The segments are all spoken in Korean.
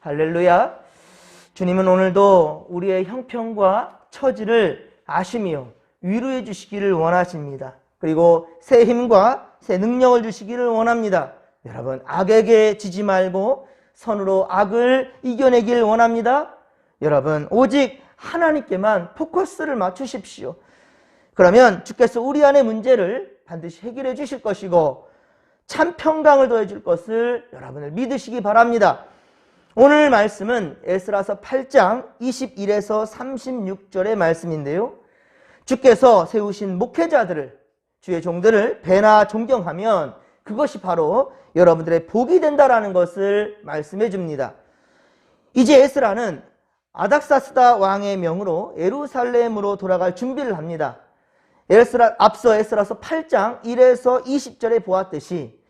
할렐루야. 주님은 오늘도 우리의 형편과 처지를 아시며 위로해 주시기를 원하십니다. 그리고 새 힘과 새 능력을 주시기를 원합니다. 여러분, 악에게 지지 말고 선으로 악을 이겨내길 원합니다. 여러분, 오직 하나님께만 포커스를 맞추십시오. 그러면 주께서 우리 안의 문제를 반드시 해결해 주실 것이고 참 평강을 더해 줄 것을 여러분을 믿으시기 바랍니다. 오늘 말씀은 에스라서 8장 21에서 36절의 말씀인데요. 주께서 세우신 목회자들을, 주의 종들을 배나 존경하면 그것이 바로 여러분들의 복이 된다라는 것을 말씀해 줍니다. 이제 에스라는 아닥사스다 왕의 명으로 예루살렘으로 돌아갈 준비를 합니다. 앞서 에스라서 8장 1에서 20절에 보았듯이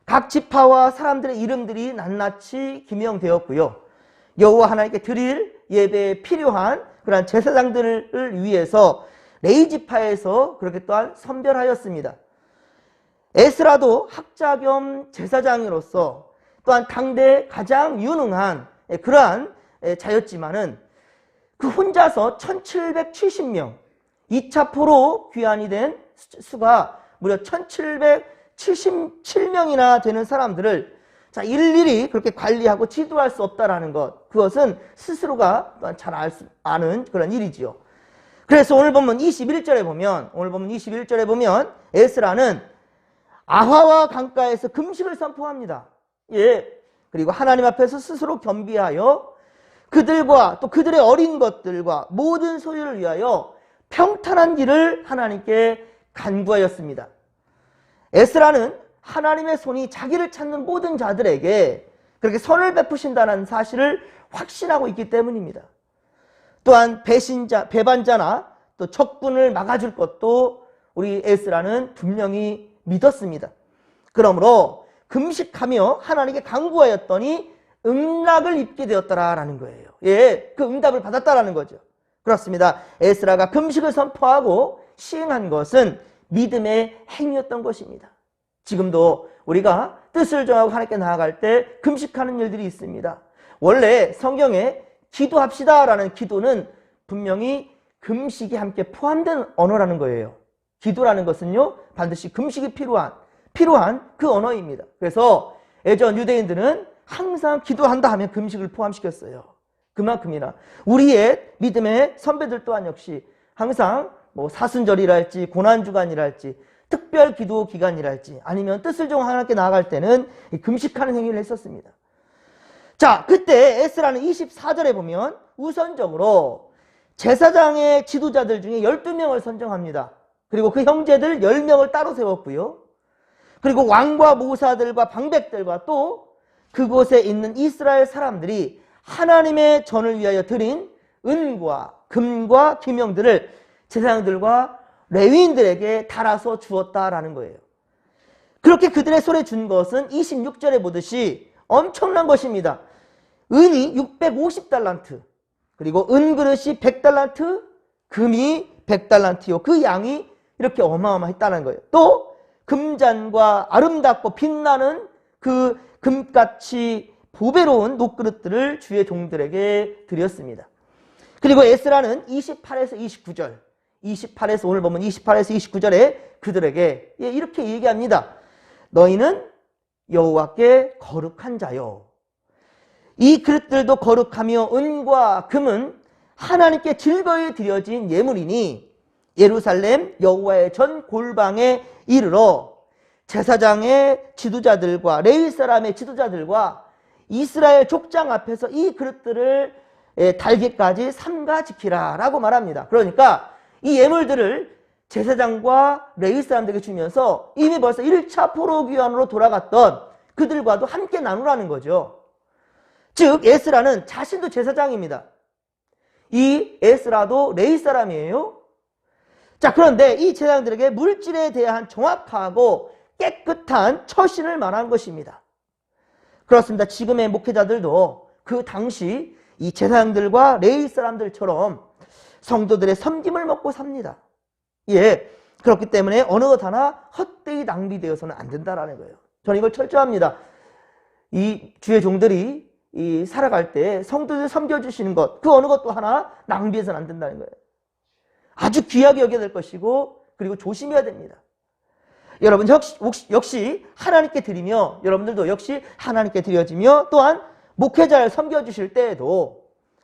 각 지파와 사람들의 이름들이 낱낱이 기명되었고요. 여호와 하나님께 드릴 예배에 필요한 그러한 제사장들을 위해서 레위 지파에서 그렇게 또한 선별하였습니다. 에스라도 학자 겸 제사장으로서 또한 당대 가장 유능한 그러한 자였지만은 그 혼자서 1770명, 2차 포로 귀환이 된 수가 무려 1777명이나 되는 사람들을 일일이 그렇게 관리하고 지도할 수 없다라는 것, 그것은 스스로가 잘 아는 그런 일이지요. 그래서 오늘 본문 21절에 보면 에스라는 아화와 강가에서 금식을 선포합니다. 그리고 하나님 앞에서 스스로 겸비하여 그들과 또 그들의 어린 것들과 모든 소유를 위하여 평탄한 길을 하나님께 간구하였습니다. 에스라는 하나님의 손이 자기를 찾는 모든 자들에게 그렇게 선을 베푸신다는 사실을 확신하고 있기 때문입니다. 또한 배반자나 또 적군을 막아줄 것도 우리 에스라는 분명히 믿었습니다. 그러므로 금식하며 하나님께 간구하였더니 응답을 입게 되었더라라는 거예요. 그 응답을 받았다라는 거죠. 그렇습니다. 에스라가 금식을 선포하고 시행한 것은 믿음의 행위였던 것입니다. 지금도 우리가 뜻을 정하고 하나님께 나아갈 때 금식하는 일들이 있습니다. 원래 성경에 기도합시다라는 기도는 분명히 금식이 함께 포함된 언어라는 거예요. 기도라는 것은요, 반드시 금식이 필요한 그 언어입니다. 그래서 예전 유대인들은 항상 기도한다 하면 금식을 포함시켰어요. 그만큼이나 우리의 믿음의 선배들 또한 역시 항상 사순절이랄지 고난주간이랄지 특별 기도 기간이랄지 아니면 뜻을 정하고 하나님께 나아갈 때는 금식하는 행위를 했었습니다. 자, 그때 에스라는 24절에 보면 우선적으로 제사장의 지도자들 중에 12명을 선정합니다. 그리고 그 형제들 10명을 따로 세웠고요. 그리고 왕과 모사들과 방백들과 또 그곳에 있는 이스라엘 사람들이 하나님의 전을 위하여 드린 은과 금과 기명들을 제사장들과 레위인들에게 달아서 주었다라는 거예요. 그렇게 그들의 손에 준 것은 26절에 보듯이 엄청난 것입니다. 은이 650달란트, 그리고 은그릇이 100달란트, 금이 100달란트요. 그 양이 이렇게 어마어마했다는 거예요. 또 금잔과 아름답고 빛나는 그 금같이 보배로운 녹그릇들을 주의 종들에게 드렸습니다. 그리고 에스라는 28에서 29절, 오늘 보면 28에서 29절에 그들에게 이렇게 얘기합니다. 너희는 여호와께 거룩한 자요. 이 그릇들도 거룩하며 은과 금은 하나님께 즐거이 드려진 예물이니 예루살렘 여호와의 전 골방에 이르러 제사장의 지도자들과 레위 사람의 지도자들과 이스라엘 족장 앞에서 이 그릇들을 달기까지 삼가 지키라 라고 말합니다. 그러니까 이 예물들을 제사장과 레위 사람들에게 주면서 이미 벌써 1차 포로 귀환으로 돌아갔던 그들과도 함께 나누라는 거죠. 즉 에스라는 자신도 제사장입니다. 이 에스라도 레위 사람이에요. 자, 그런데 이 제사장들에게 물질에 대한 정확하고 깨끗한 처신을 말한 것입니다. 그렇습니다. 지금의 목회자들도 그 당시 이 제사장들과 레위 사람들처럼 성도들의 섬김을 먹고 삽니다. 그렇기 때문에 어느 것 하나 헛되이 낭비되어서는 안 된다라는 거예요. 저는 이걸 철저합니다. 이 주의 종들이 살아갈 때 성도들 섬겨주시는 것, 그 어느 것도 하나 낭비해서는 안 된다는 거예요. 아주 귀하게 여겨야 될 것이고, 그리고 조심해야 됩니다. 여러분 역시 하나님께 드리며, 여러분들도 역시 하나님께 드려지며, 또한 목회자를 섬겨주실 때에도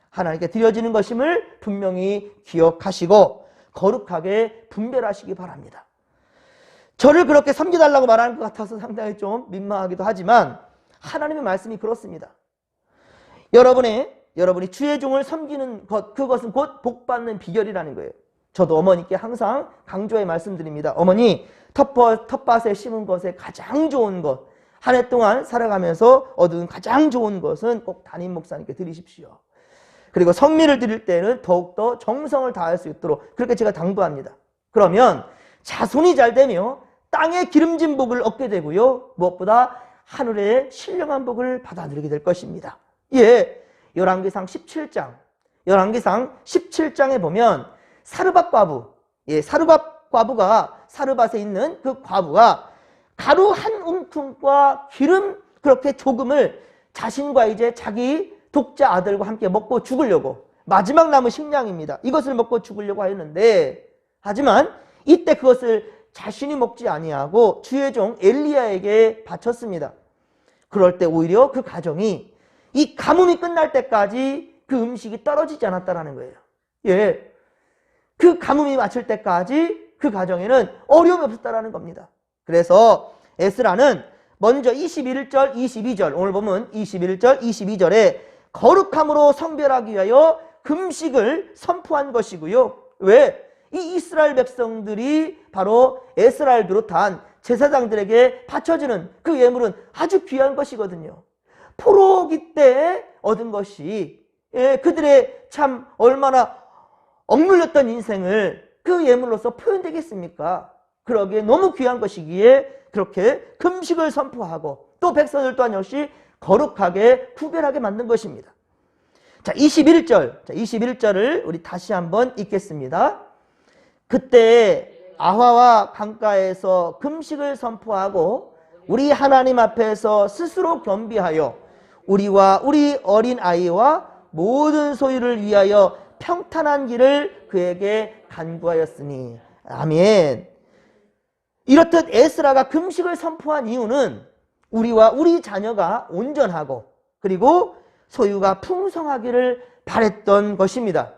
하나님께 드려지는 것임을 분명히 기억하시고 거룩하게 분별하시기 바랍니다. 저를 그렇게 섬겨달라고 말하는 것 같아서 상당히 좀 민망하기도 하지만 하나님의 말씀이 그렇습니다. 여러분이 주의 종을 섬기는 것, 그것은 곧 복받는 비결이라는 거예요. 저도 어머니께 항상 강조해 말씀드립니다. 어머니, 텃밭에 심은 것에 가장 좋은 것, 한 해 동안 살아가면서 얻은 가장 좋은 것은 꼭 담임 목사님께 드리십시오. 그리고 성미를 드릴 때는 더욱더 정성을 다할 수 있도록 그렇게 제가 당부합니다. 그러면 자손이 잘 되며 땅의 기름진 복을 얻게 되고요, 무엇보다 하늘의 신령한 복을 받아 누리게 될 것입니다. 예, 열왕기상 17장에 보면 사르밧 과부, 사르밧 과부가, 사르밧에 있는 그 과부가 가루 한 움큼과 기름 그렇게 조금을 자신과 이제 자기 독자 아들과 함께 먹고 죽으려고, 마지막 남은 식량입니다. 이것을 먹고 죽으려고 하였는데, 하지만 이때 그것을 자신이 먹지 아니하고 주의 종 엘리야에게 바쳤습니다. 그럴 때 오히려 그 가정이 이 가뭄이 끝날 때까지 그 음식이 떨어지지 않았다는 거예요. 예, 그 가뭄이 맞출 때까지 그 가정에는 어려움이 없었다는 겁니다. 그래서 에스라는 먼저 21절, 22절, 오늘 보면 21절, 22절에 거룩함으로 성별하기 위하여 금식을 선포한 것이고요. 왜? 이 이스라엘 백성들이 바로 에스라를 비롯한 제사장들에게 바쳐지는 그 예물은 아주 귀한 것이거든요. 포로기 때 얻은 것이, 그들의 참 얼마나 억눌렸던 인생을 그 예물로서 표현되겠습니까? 그러기에 너무 귀한 것이기에 그렇게 금식을 선포하고, 또 백성들 또한 역시 거룩하게 구별하게 만든 것입니다. 자, 21절을 우리 다시 한번 읽겠습니다. 그때 아화와 강가에서 금식을 선포하고 우리 하나님 앞에서 스스로 겸비하여 우리와 우리 어린 아이와 모든 소유를 위하여 평탄한 길을 그에게 간구하였으니. 아멘. 이렇듯 에스라가 금식을 선포한 이유는 우리와 우리 자녀가 온전하고 그리고 소유가 풍성하기를 바랬던 것입니다.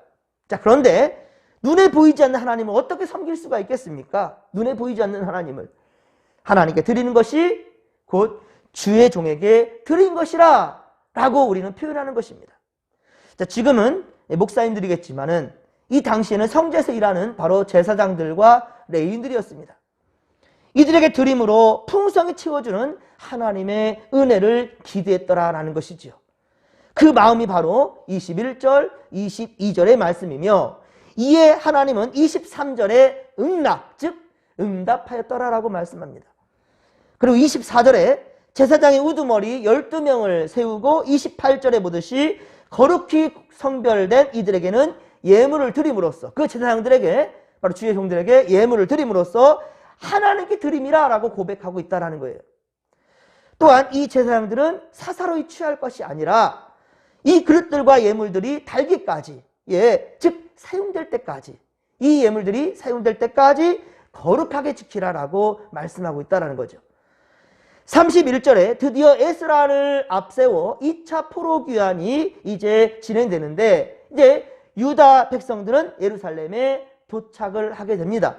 자, 그런데 눈에 보이지 않는 하나님을 어떻게 섬길 수가 있겠습니까? 눈에 보이지 않는 하나님을 하나님께 드리는 것이 곧 주의 종에게 드린 것이라 라고 우리는 표현하는 것입니다. 자, 지금은 목사님들이겠지만은 이 당시에는 성전에서 일하는 바로 제사장들과 레위인들이었습니다. 이들에게 드림으로 풍성히 채워주는 하나님의 은혜를 기대했더라라는 것이지요. 그 마음이 바로 21절, 22절의 말씀이며, 이에 하나님은 23절에 응답, 즉 응답하였더라라고 말씀합니다. 그리고 24절에 제사장의 우두머리 12명을 세우고 28절에 보듯이 거룩히 성별된 이들에게는 예물을 드림으로써, 그 제사장들에게, 바로 주의 종들에게 예물을 드림으로써 하나님께 드림이라 라고 고백하고 있다는 거예요. 또한 이 제사장들은 사사로이 취할 것이 아니라 이 그릇들과 예물들이 달기까지, 즉 사용될 때까지, 이 예물들이 사용될 때까지 거룩하게 지키라라고 말씀하고 있다는 거죠. 31절에 드디어 에스라를 앞세워 2차 포로 귀환이 이제 진행되는데, 이제 유다 백성들은 예루살렘에 도착을 하게 됩니다.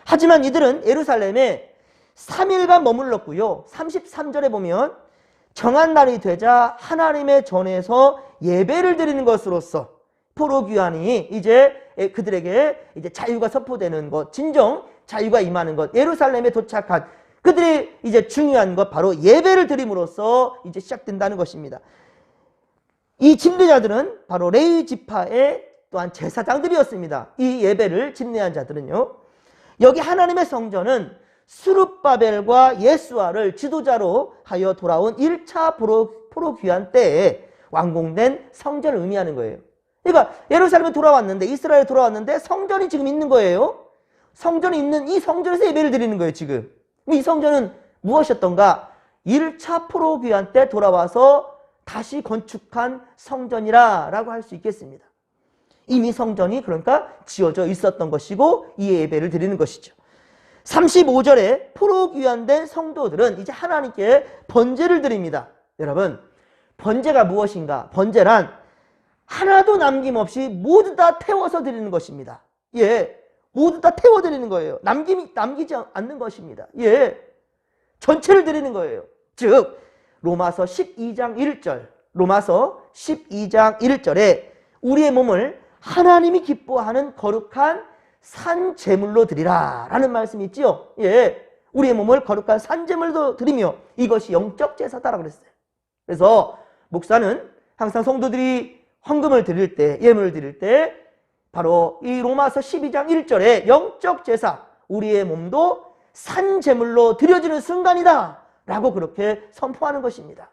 하지만 이들은 예루살렘에 3일간 머물렀고요. 33절에 보면 정한 날이 되자 하나님의 전에서 예배를 드리는 것으로서 포로 귀환이 이제 그들에게 이제 자유가 선포되는 것, 진정 자유가 임하는 것, 예루살렘에 도착한 그들이 이제 중요한 것, 바로 예배를 드림으로써 이제 시작된다는 것입니다. 이 집례자들은 바로 레위 지파의 또한 제사장들이었습니다. 이 예배를 집례한 자들은요. 여기 하나님의 성전은 스룹바벨과 예수아를 지도자로 하여 돌아온 1차 포로 귀환 때에 완공된 성전을 의미하는 거예요. 그러니까 예루살렘에 돌아왔는데, 이스라엘에 돌아왔는데 성전이 지금 있는 거예요. 성전이 있는 이 성전에서 예배를 드리는 거예요, 지금. 이 성전은 무엇이었던가? 1차 포로 귀환 때 돌아와서 다시 건축한 성전이라 라고 할 수 있겠습니다. 이미 성전이 그러니까 지어져 있었던 것이고 이 예배를 드리는 것이죠. 35절에 포로 귀환된 성도들은 이제 하나님께 번제를 드립니다. 여러분, 번제가 무엇인가? 번제란 하나도 남김없이 모두 다 태워서 드리는 것입니다. 예, 모두 다 태워 드리는 거예요. 남기지 않는 것입니다. 예, 전체를 드리는 거예요. 즉 로마서 12장 1절, 로마서 12장 1절에 우리의 몸을 하나님이 기뻐하는 거룩한 산 제물로 드리라 라는 말씀이 있지요. 예, 우리의 몸을 거룩한 산 제물로 드리며 이것이 영적 제사다라고 그랬어요. 그래서 목사는 항상 성도들이 헌금을 드릴 때, 예물을 드릴 때 바로 이 로마서 12장 1절에 영적 제사, 우리의 몸도 산 제물로 드려지는 순간이다 라고 그렇게 선포하는 것입니다.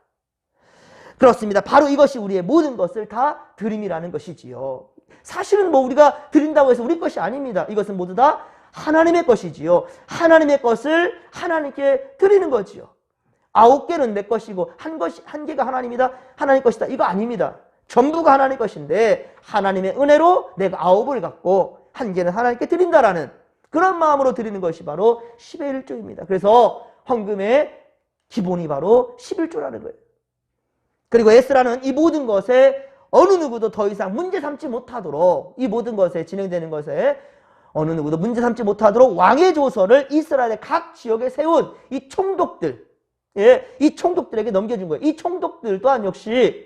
그렇습니다. 바로 이것이 우리의 모든 것을 다 드림이라는 것이지요. 사실은 뭐 우리가 드린다고 해서 우리 것이 아닙니다. 이것은 모두 다 하나님의 것이지요. 하나님의 것을 하나님께 드리는 거지요. 9개는 내 것이고 한 개가 하나님이다, 하나님 것이다, 이거 아닙니다. 전부가 하나님 것인데 하나님의 은혜로 내가 9을 갖고 한 개는 하나님께 드린다라는 그런 마음으로 드리는 것이 바로 10의 1조입니다. 그래서 헌금의 기본이 바로 11조라는 거예요. 그리고 에스라는 이 모든 것에 어느 누구도 더 이상 문제 삼지 못하도록, 이 모든 것에 진행되는 것에 어느 누구도 문제 삼지 못하도록 왕의 조서를 이스라엘의 각 지역에 세운 이 총독들, 예, 이 총독들에게 넘겨준 거예요. 이 총독들 또한 역시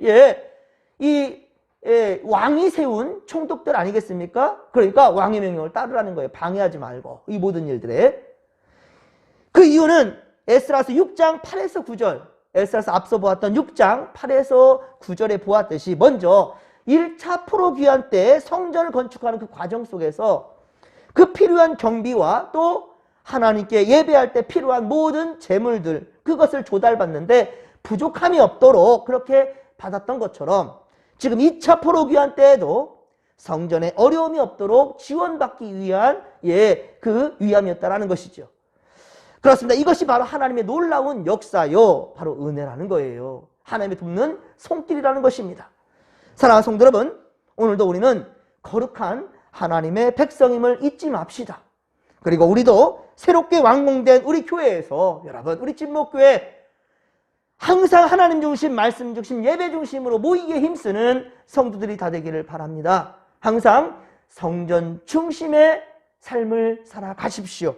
왕이 세운 총독들 아니겠습니까? 그러니까 왕의 명령을 따르라는 거예요. 방해하지 말고 이 모든 일들에. 그 이유는 에스라서 6장 8에서 9절, 에스라서 앞서 보았던 6장 8에서 9절에 보았듯이 먼저 1차 포로 귀환 때 성전을 건축하는 그 과정 속에서 그 필요한 경비와 또 하나님께 예배할 때 필요한 모든 재물들, 그것을 조달받는데 부족함이 없도록 그렇게 받았던 것처럼 지금 2차 포로 귀환 때에도 성전에 어려움이 없도록 지원받기 위한 그 위함이었다라는 것이죠. 그렇습니다. 이것이 바로 하나님의 놀라운 역사요, 바로 은혜라는 거예요. 하나님의 돕는 손길이라는 것입니다. 사랑하는 성도 여러분, 오늘도 우리는 거룩한 하나님의 백성임을 잊지 맙시다. 그리고 우리도 새롭게 완공된 우리 교회에서, 여러분, 우리 진목교회 항상 하나님 중심, 말씀 중심, 예배 중심으로 모이기에 힘쓰는 성도들이 다 되기를 바랍니다. 항상 성전 중심의 삶을 살아가십시오.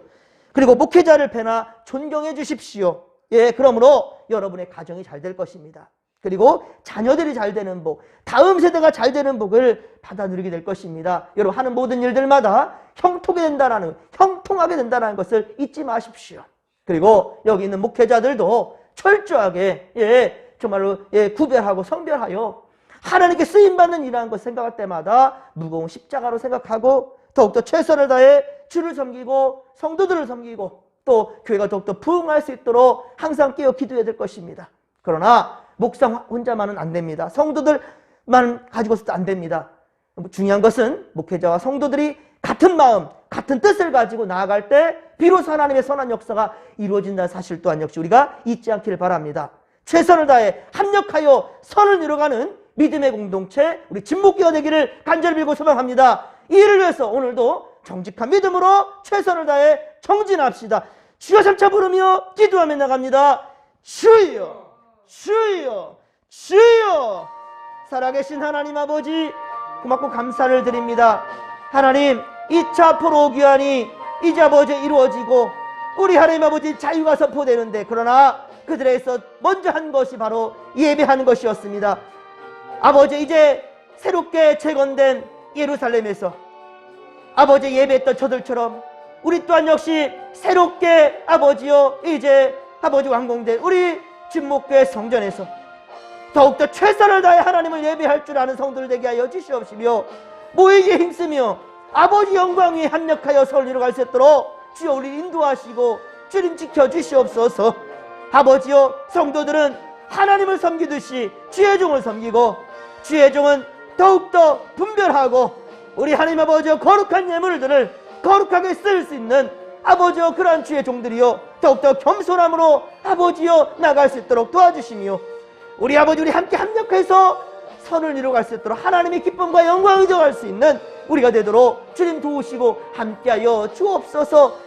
그리고 목회자를 뵈나 존경해 주십시오. 예, 그러므로 여러분의 가정이 잘 될 것입니다. 그리고 자녀들이 잘 되는 복, 다음 세대가 잘 되는 복을 받아 누리게 될 것입니다. 여러분 하는 모든 일들마다 형통하게 된다는 것을 잊지 마십시오. 그리고 여기 있는 목회자들도 철저하게 정말로 구별하고 성별하여 하나님께 쓰임받는 일이라는 것을 생각할 때마다 무거운 십자가로 생각하고 더욱더 최선을 다해 주를 섬기고 성도들을 섬기고 또 교회가 더욱더 부흥할 수 있도록 항상 깨어 기도해야 될 것입니다. 그러나 목사 혼자만은 안 됩니다. 성도들만 가지고서도 안 됩니다. 중요한 것은 목회자와 성도들이 같은 마음, 같은 뜻을 가지고 나아갈 때 비로소 하나님의 선한 역사가 이루어진다는 사실 또한 역시 우리가 잊지 않기를 바랍니다. 최선을 다해 합력하여 선을 이뤄가는 믿음의 공동체, 우리 진목교가 되기를 간절히 빌고 소망합니다. 이 일을 위해서 오늘도 정직한 믿음으로 최선을 다해 정진합시다. 주여 삼차 부르며 기도하며 나갑니다. 주여, 주여, 주여. 살아계신 하나님 아버지, 고맙고 감사를 드립니다. 하나님, 2차 포로 귀환이 이제 아버지 이루어지고 우리 하나님 아버지 자유가 선포되는데, 그러나 그들에서 먼저 한 것이 바로 예배하는 것이었습니다. 아버지, 이제 새롭게 재건된 예루살렘에서 아버지 예배했던 저들처럼 우리 또한 역시 새롭게 아버지여 이제 아버지 완공된 우리 진목교회 성전에서 더욱더 최선을 다해 하나님을 예배할 줄 아는 성도들 되게 하여 주시옵시며 모이기에 힘쓰며 아버지 영광 위에 합력하여 서울 이루어갈 수 있도록 주여 우리 인도하시고 주님 지켜주시옵소서. 아버지여, 성도들은 하나님을 섬기듯이 주의 종을 섬기고 주의 종은 더욱더 분별하고 우리 하나님 아버지여 거룩한 예물들을 거룩하게 쓸 수 있는 아버지여 그러한 주의 종들이여 더욱더 겸손함으로 아버지여 나갈 수 있도록 도와주시며 우리 아버지 우리 함께 합력해서 선을 이루어갈 수 있도록 하나님의 기쁨과 영광을 이루어갈 수 있는 우리가 되도록 주님 도우시고 함께하여 주옵소서.